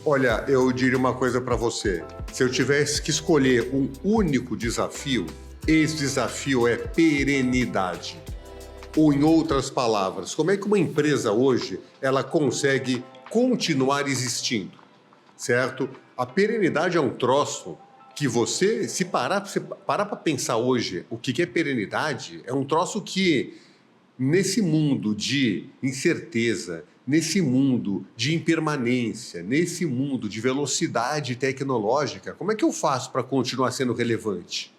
Olha, eu diria uma coisa para você. Se eu tivesse que escolher um único desafio, esse desafio é perenidade. Ou, em outras palavras, como é que uma empresa hoje ela consegue continuar existindo, certo? A perenidade é um troço que você, se parar para pensar hoje o que é perenidade, é um troço que, nesse mundo de incerteza, nesse mundo de impermanência, nesse mundo de velocidade tecnológica, como é que eu faço para continuar sendo relevante?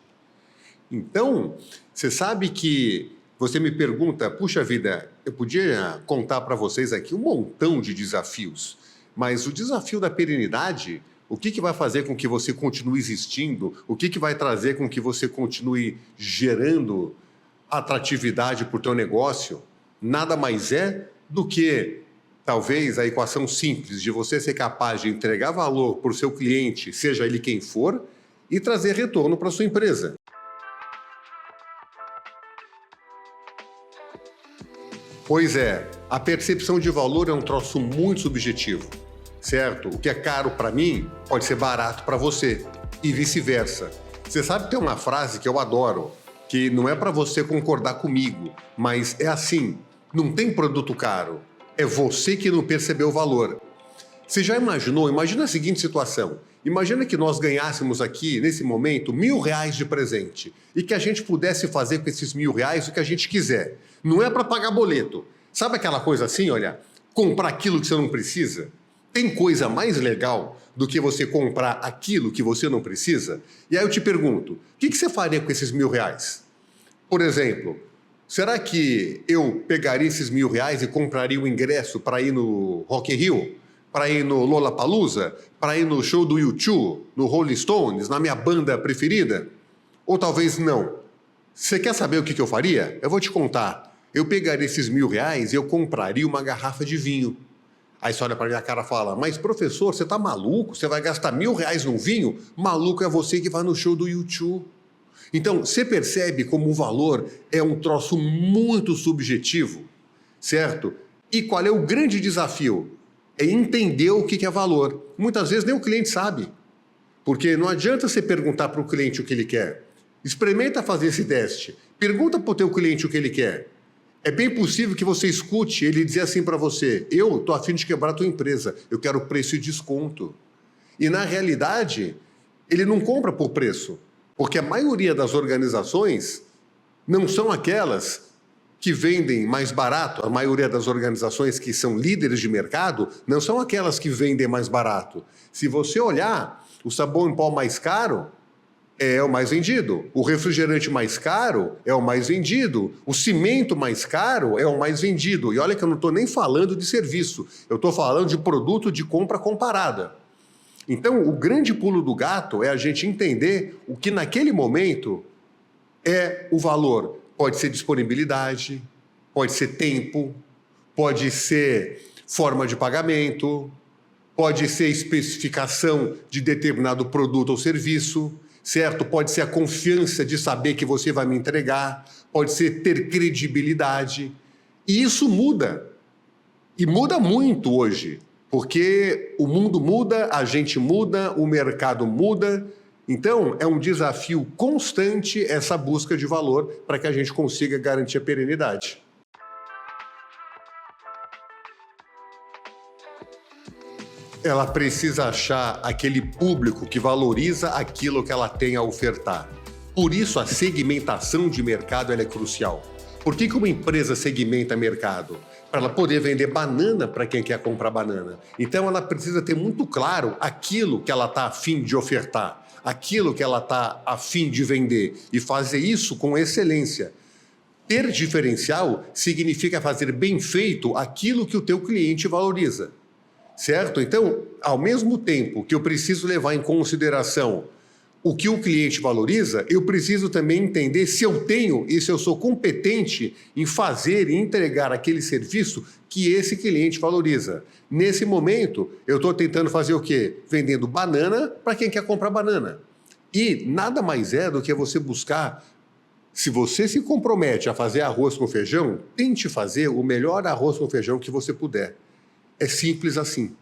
Então, você sabe que você me pergunta, puxa vida, eu podia contar para vocês aqui um montão de desafios, mas o desafio da perenidade, o que vai fazer com que você continue existindo, o que vai trazer com que você continue gerando atratividade para o teu negócio, nada mais é do que, talvez, a equação simples de você ser capaz de entregar valor para o seu cliente, seja ele quem for, e trazer retorno para a sua empresa. Pois é, a percepção de valor é um troço muito subjetivo, certo? O que é caro para mim pode ser barato para você e vice-versa. Você sabe que tem uma frase que eu adoro, que não é para você concordar comigo, mas é assim, não tem produto caro, é você que não percebeu o valor. Você já imaginou? Imagina a seguinte situação. Imagina que nós ganhássemos aqui, nesse momento, R$ 1.000 de presente e que a gente pudesse fazer com esses R$ 1.000 o que a gente quiser. Não é para pagar boleto. Sabe aquela coisa assim, olha, comprar aquilo que você não precisa? Tem coisa mais legal do que você comprar aquilo que você não precisa? E aí eu te pergunto, o que você faria com esses R$ 1.000? Por exemplo, será que eu pegaria esses R$ 1.000 e compraria o ingresso para ir no Rock in Rio? Para ir no Lollapalooza? Para ir no show do U2? No Rolling Stones? Na minha banda preferida? Ou talvez não? Você quer saber o que eu faria? Eu vou te contar. Eu pegaria esses R$ 1.000 e eu compraria uma garrafa de vinho. Aí você olha para minha cara e fala, mas professor, você tá maluco? Você vai gastar R$ 1.000 num vinho? Maluco é você que vai no show do U2. Então, você percebe como o valor é um troço muito subjetivo, certo? E qual é o grande desafio? É entender o que é valor. Muitas vezes nem o cliente sabe. Porque não adianta você perguntar para o cliente o que ele quer. Experimenta fazer esse teste. Pergunta para o teu cliente o que ele quer. É bem possível que você escute ele dizer assim para você, eu estou a fim de quebrar a tua empresa, eu quero preço e desconto. E na realidade, ele não compra por preço, porque a maioria das organizações não são aquelas que vendem mais barato, a maioria das organizações que são líderes de mercado não são aquelas que vendem mais barato. Se você olhar, o sabão em pó mais caro é o mais vendido, o refrigerante mais caro é o mais vendido, o cimento mais caro é o mais vendido. E olha que eu não estou nem falando de serviço, eu estou falando de produto de compra comparada. Então, o grande pulo do gato é a gente entender o que naquele momento é o valor. Pode ser disponibilidade, pode ser tempo, pode ser forma de pagamento, pode ser especificação de determinado produto ou serviço, certo? Pode ser a confiança de saber que você vai me entregar, pode ser ter credibilidade. E isso muda. E muda muito hoje, porque o mundo muda, a gente muda, o mercado muda. Então, é um desafio constante essa busca de valor para que a gente consiga garantir a perenidade. Ela precisa achar aquele público que valoriza aquilo que ela tem a ofertar. Por isso, a segmentação de mercado ela é crucial. Por que uma empresa segmenta mercado? Para ela poder vender banana para quem quer comprar banana. Então, ela precisa ter muito claro aquilo que ela está a fim de ofertar, aquilo que ela está a fim de vender e fazer isso com excelência. Ter diferencial significa fazer bem feito aquilo que o teu cliente valoriza. Certo? Então, ao mesmo tempo que eu preciso levar em consideração o que o cliente valoriza, eu preciso também entender se eu tenho e se eu sou competente em fazer e entregar aquele serviço que esse cliente valoriza. Nesse momento, eu estou tentando fazer o quê? Vendendo banana para quem quer comprar banana. E nada mais é do que você buscar. Se você se compromete a fazer arroz com feijão, tente fazer o melhor arroz com feijão que você puder. É simples assim.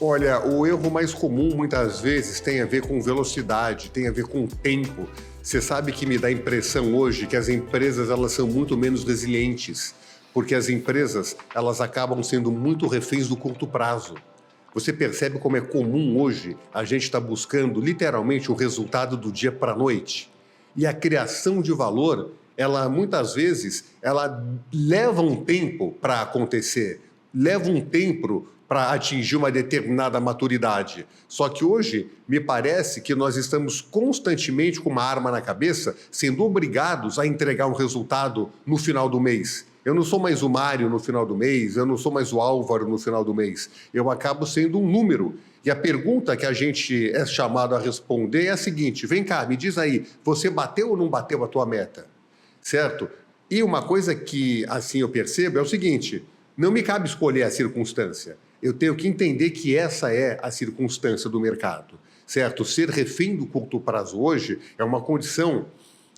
Olha, o erro mais comum muitas vezes tem a ver com velocidade, tem a ver com tempo. Você sabe que me dá a impressão hoje que as empresas elas são muito menos resilientes, porque as empresas elas acabam sendo muito reféns do curto prazo. Você percebe como é comum hoje a gente estar buscando literalmente o resultado do dia para a noite? E a criação de valor, ela muitas vezes, ela leva um tempo para acontecer, leva um tempo para atingir uma determinada maturidade. Só que hoje, me parece que nós estamos constantemente com uma arma na cabeça, sendo obrigados a entregar um resultado no final do mês. Eu não sou mais o Mário no final do mês, eu não sou mais o Álvaro no final do mês. Eu acabo sendo um número. E a pergunta que a gente é chamado a responder é a seguinte: vem cá, me diz aí, você bateu ou não bateu a tua meta? Certo? E uma coisa que assim eu percebo é o seguinte: não me cabe escolher a circunstância. Eu tenho que entender que essa é a circunstância do mercado, certo? Ser refém do curto prazo hoje é uma condição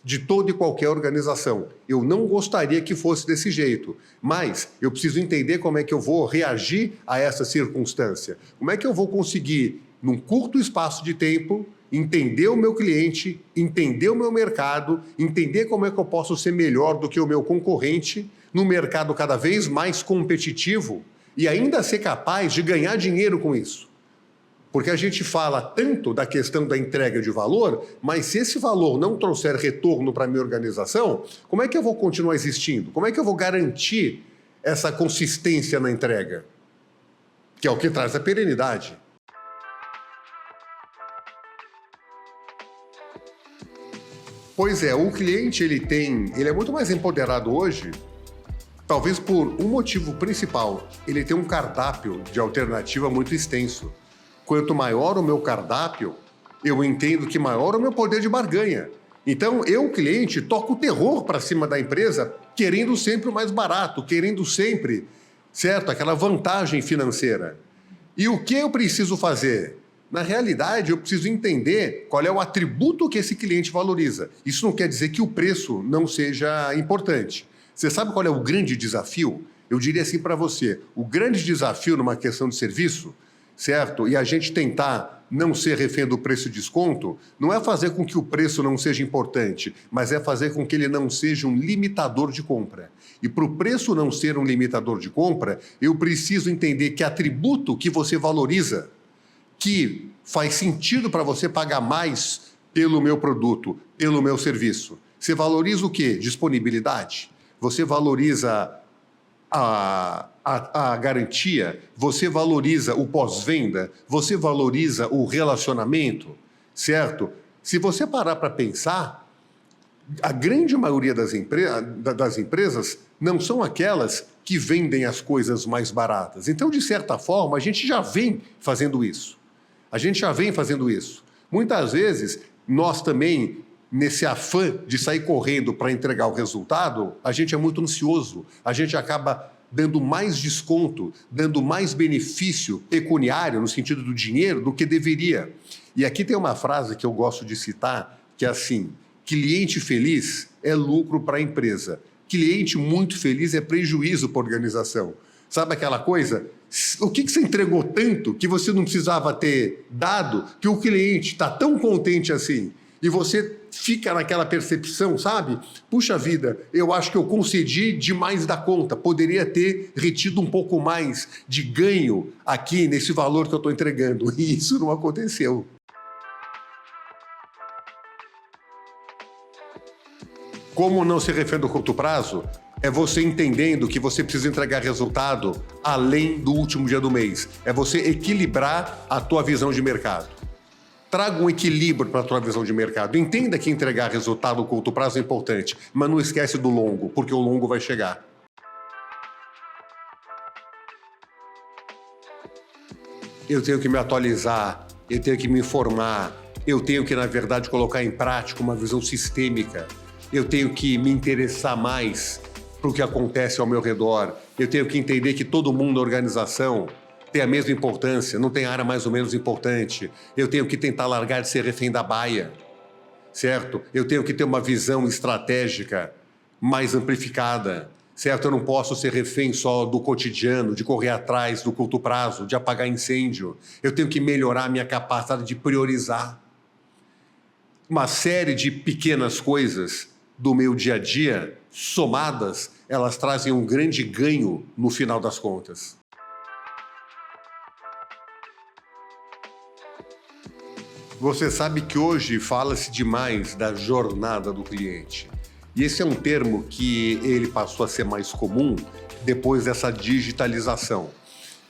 de toda e qualquer organização. Eu não gostaria que fosse desse jeito, mas eu preciso entender como é que eu vou reagir a essa circunstância. Como é que eu vou conseguir, num curto espaço de tempo, entender o meu cliente, entender o meu mercado, entender como é que eu posso ser melhor do que o meu concorrente num mercado cada vez mais competitivo e ainda ser capaz de ganhar dinheiro com isso. Porque a gente fala tanto da questão da entrega de valor, mas se esse valor não trouxer retorno para a minha organização, como é que eu vou continuar existindo? Como é que eu vou garantir essa consistência na entrega? Que é o que traz a perenidade. Pois é, o cliente ele é muito mais empoderado hoje, talvez por um motivo principal. Ele tem um cardápio de alternativa muito extenso. Quanto maior o meu cardápio, eu entendo que maior o meu poder de barganha. Então, eu, cliente, toco o terror para cima da empresa, querendo sempre o mais barato, querendo sempre, certo, aquela vantagem financeira. E o que eu preciso fazer? Na realidade, eu preciso entender qual é o atributo que esse cliente valoriza. Isso não quer dizer que o preço não seja importante. Você sabe qual é o grande desafio? Eu diria assim para você, o grande desafio numa questão de serviço, certo? E a gente tentar não ser refém do preço de desconto, não é fazer com que o preço não seja importante, mas é fazer com que ele não seja um limitador de compra. E para o preço não ser um limitador de compra, eu preciso entender que atributo que você valoriza, que faz sentido para você pagar mais pelo meu produto, pelo meu serviço. Você valoriza o quê? Disponibilidade. Você valoriza a garantia, você valoriza o pós-venda, você valoriza o relacionamento, certo? Se você parar para pensar, a grande maioria das empresas não são aquelas que vendem as coisas mais baratas. Então, de certa forma, a gente já vem fazendo isso. Muitas vezes, nós também, nesse afã de sair correndo para entregar o resultado, a gente é muito ansioso, a gente acaba dando mais desconto, dando mais benefício pecuniário, no sentido do dinheiro, do que deveria. E aqui tem uma frase que eu gosto de citar, que é assim: cliente feliz é lucro para a empresa, cliente muito feliz é prejuízo para a organização. Sabe aquela coisa? O que você entregou tanto que você não precisava ter dado, que o cliente está tão contente assim? E você fica naquela percepção, sabe? Puxa vida, eu acho que eu concedi demais da conta, poderia ter retido um pouco mais de ganho aqui nesse valor que eu estou entregando. E isso não aconteceu. Como não ser refém do curto prazo? É você entendendo que você precisa entregar resultado além do último dia do mês. É você equilibrar a tua visão de mercado. Traga um equilíbrio para a tua visão de mercado. Entenda que entregar resultado a curto prazo é importante, mas não esquece do longo, porque o longo vai chegar. Eu tenho que me atualizar, eu tenho que me informar, eu tenho que, na verdade, colocar em prática uma visão sistêmica. Eu tenho que me interessar mais para o que acontece ao meu redor. Eu tenho que entender que todo mundo na organização tem a mesma importância, não tem área mais ou menos importante. Eu tenho que tentar largar de ser refém da baia, certo? Eu tenho que ter uma visão estratégica mais amplificada. certo? Eu não posso ser refém só do cotidiano, de correr atrás do curto prazo, de apagar incêndio. Eu tenho que melhorar a minha capacidade de priorizar. Uma série de pequenas coisas do meu dia a dia, somadas, elas trazem um grande ganho no final das contas. Você sabe que hoje fala-se demais da jornada do cliente. E esse é um termo que ele passou a ser mais comum depois dessa digitalização.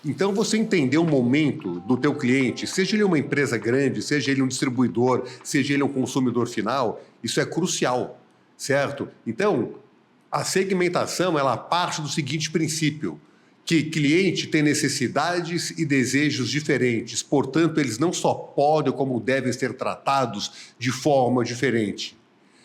Então, você entender o momento do teu cliente, seja ele uma empresa grande, seja ele um distribuidor, seja ele um consumidor final, isso é crucial, certo? Então, a segmentação, ela parte do seguinte princípio, que cliente tem necessidades e desejos diferentes, portanto, eles não só podem, como devem ser tratados de forma diferente.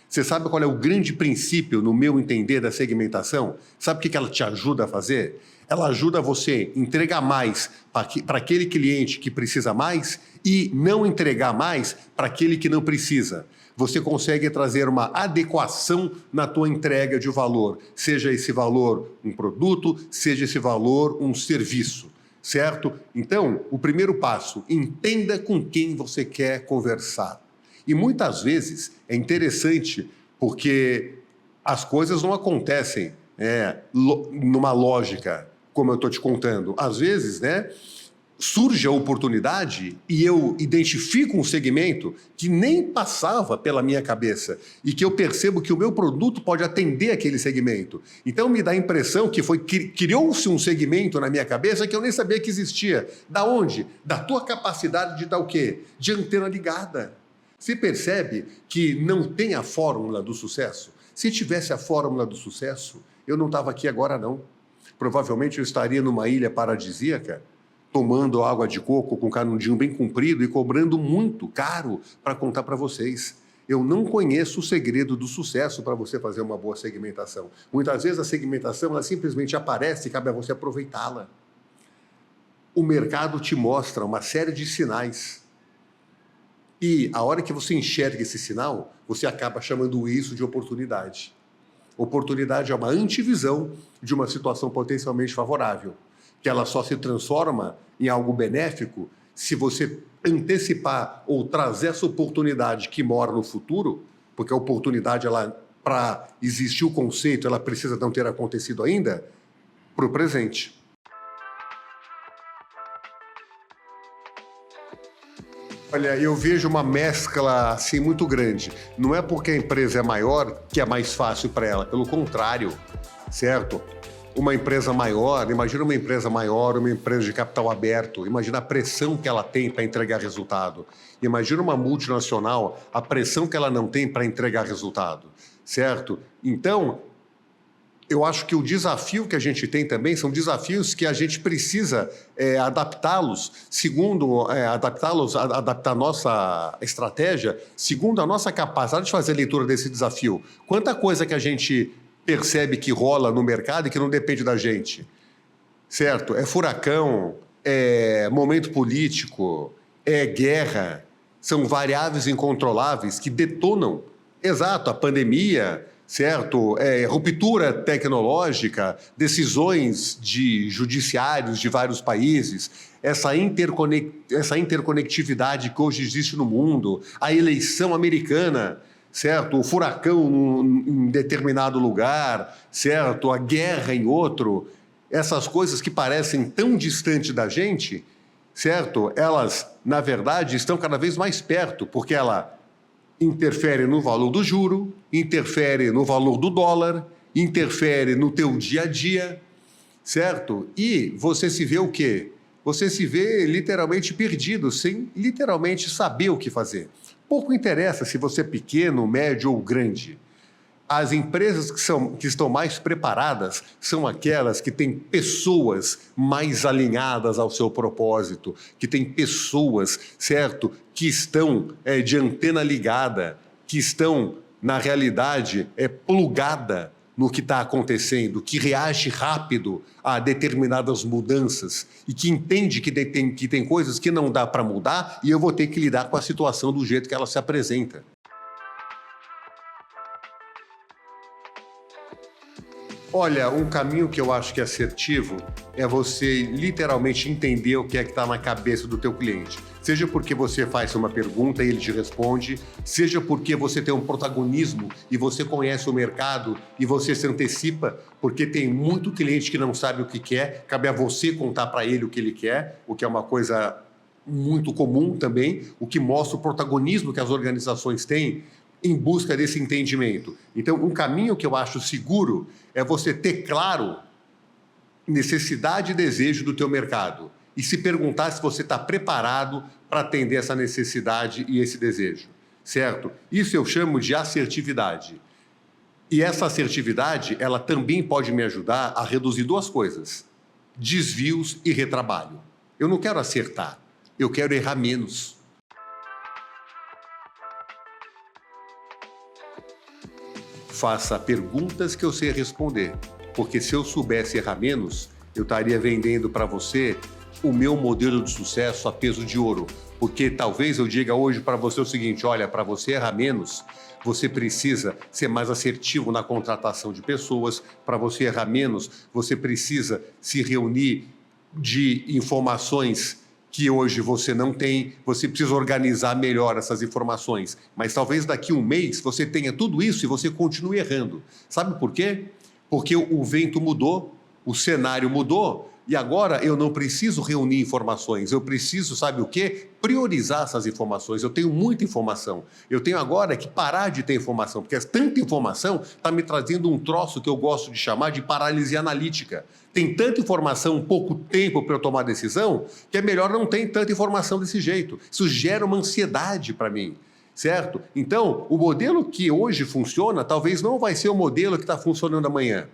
Você sabe qual é o grande princípio, no meu entender, da segmentação? Sabe o que ela te ajuda a fazer? Ela ajuda você a entregar mais para aquele cliente que precisa mais e não entregar mais para aquele que não precisa. Você consegue trazer uma adequação na tua entrega de valor, seja esse valor um produto, seja esse valor um serviço, certo? Então, o primeiro passo, entenda com quem você quer conversar. E muitas vezes é interessante porque as coisas não acontecem numa lógica, como eu estou te contando. Às vezes, surge a oportunidade e eu identifico um segmento que nem passava pela minha cabeça e que eu percebo que o meu produto pode atender aquele segmento. Então me dá a impressão que criou-se um segmento na minha cabeça que eu nem sabia que existia. Da onde? Da tua capacidade de dar o quê? De antena ligada. Você percebe que não tem a fórmula do sucesso? Se tivesse a fórmula do sucesso, eu não estava aqui agora não. Provavelmente eu estaria numa ilha paradisíaca, tomando água de coco com canudinho bem comprido e cobrando muito caro para contar para vocês. Eu não conheço o segredo do sucesso para você fazer uma boa segmentação. Muitas vezes a segmentação ela simplesmente aparece e cabe a você aproveitá-la. O mercado te mostra uma série de sinais. E a hora que você enxerga esse sinal, você acaba chamando isso de oportunidade. Oportunidade é uma antivisão de uma situação potencialmente favorável, que ela só se transforma em algo benéfico se você antecipar ou trazer essa oportunidade que mora no futuro, porque a oportunidade, para existir o conceito, ela precisa não ter acontecido ainda, para o presente. Olha, eu vejo uma mescla assim muito grande. Não é porque a empresa é maior que é mais fácil para ela, pelo contrário, certo? Uma empresa maior, imagina uma empresa maior, uma empresa de capital aberto, imagina a pressão que ela tem para entregar resultado. Imagina uma multinacional, a pressão que ela não tem para entregar resultado, certo? Então, eu acho que o desafio que a gente tem também são desafios que a gente precisa adaptá-los, adaptar a nossa estratégia, segundo a nossa capacidade de fazer a leitura desse desafio. Quanta coisa que a gente percebe que rola no mercado e que não depende da gente, certo? É furacão, é momento político, é guerra, são variáveis incontroláveis que detonam, exato, a pandemia, certo? Ruptura tecnológica, decisões de judiciários de vários países, essa interconectividade que hoje existe no mundo, a eleição americana, certo? O furacão em determinado lugar, certo? A guerra em outro, essas coisas que parecem tão distantes da gente, certo? Elas, na verdade, estão cada vez mais perto, porque ela interfere no valor do juro, interfere no valor do dólar, interfere no teu dia a dia, certo? E você se vê o quê? Você se vê literalmente perdido, sem literalmente saber o que fazer. Pouco interessa se você é pequeno, médio ou grande. As empresas que estão mais preparadas são aquelas que têm pessoas mais alinhadas ao seu propósito, que têm pessoas, certo, que estão de antena ligada, que estão, na realidade, plugada no que está acontecendo, que reage rápido a determinadas mudanças e que entende que tem coisas que não dá para mudar e eu vou ter que lidar com a situação do jeito que ela se apresenta. Olha, um caminho que eu acho que é assertivo é você literalmente entender o que é que está na cabeça do teu cliente. Seja porque você faz uma pergunta e ele te responde, seja porque você tem um protagonismo e você conhece o mercado e você se antecipa, porque tem muito cliente que não sabe o que quer, cabe a você contar para ele o que ele quer, o que é uma coisa muito comum também, o que mostra o protagonismo que as organizações têm em busca desse entendimento. Então, um caminho que eu acho seguro é você ter claro necessidade e desejo do teu mercado e se perguntar se você está preparado para atender essa necessidade e esse desejo, certo? Isso eu chamo de assertividade. E essa assertividade, ela também pode me ajudar a reduzir duas coisas: desvios e retrabalho. Eu não quero acertar, eu quero errar menos. Faça perguntas que eu sei responder, porque se eu soubesse errar menos, eu estaria vendendo para você o meu modelo de sucesso a peso de ouro, porque talvez eu diga hoje para você o seguinte: olha, para você errar menos, você precisa ser mais assertivo na contratação de pessoas, para você errar menos, você precisa se reunir de informações que hoje você não tem, você precisa organizar melhor essas informações. Mas talvez daqui a um mês você tenha tudo isso e você continue errando. Sabe por quê? Porque o vento mudou, o cenário mudou, e agora eu não preciso reunir informações, eu preciso, sabe o quê? Priorizar essas informações. Eu tenho muita informação. Eu tenho agora que parar de ter informação, porque tanta informação está me trazendo um troço que eu gosto de chamar de paralisia analítica. Tem tanta informação, pouco tempo para eu tomar decisão, que é melhor não ter tanta informação desse jeito. Isso gera uma ansiedade para mim, certo? Então, o modelo que hoje funciona talvez não vai ser o modelo que está funcionando amanhã.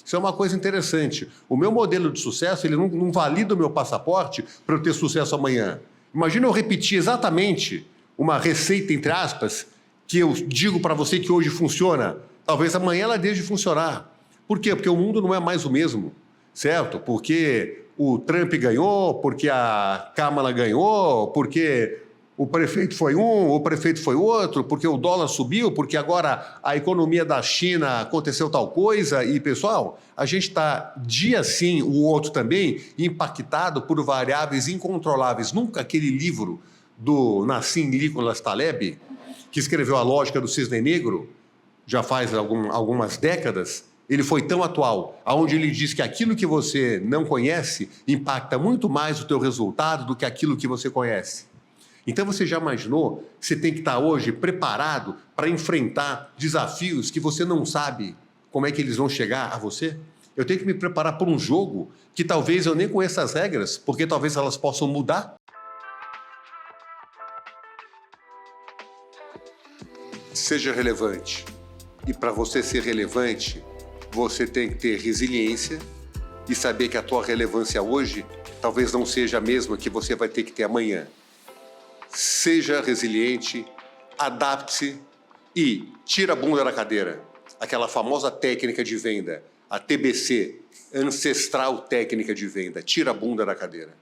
Isso é uma coisa interessante. O meu modelo de sucesso, ele não valida o meu passaporte para eu ter sucesso amanhã. Imagina eu repetir exatamente uma receita, entre aspas, que eu digo para você que hoje funciona. Talvez amanhã ela deixe de funcionar. Por quê? Porque o mundo não é mais o mesmo, certo? Porque o Trump ganhou, porque a Câmara ganhou, porque o prefeito foi um, o prefeito foi outro, porque o dólar subiu, porque agora a economia da China aconteceu tal coisa. E, pessoal, a gente está, dia sim, o outro também, impactado por variáveis incontroláveis. Nunca aquele livro do Nassim Nicholas Taleb, que escreveu A Lógica do Cisne Negro, já faz algumas décadas, ele foi tão atual, onde ele diz que aquilo que você não conhece impacta muito mais o teu resultado do que aquilo que você conhece. Então você já imaginou que você tem que estar hoje preparado para enfrentar desafios que você não sabe como é que eles vão chegar a você? Eu tenho que me preparar para um jogo que talvez eu nem conheça as regras, porque talvez elas possam mudar. Seja relevante. E para você ser relevante, você tem que ter resiliência e saber que a tua relevância hoje talvez não seja a mesma que você vai ter que ter amanhã. Seja resiliente, adapte-se e tira a bunda da cadeira. Aquela famosa técnica de venda, a TBC, ancestral técnica de venda, tira a bunda da cadeira.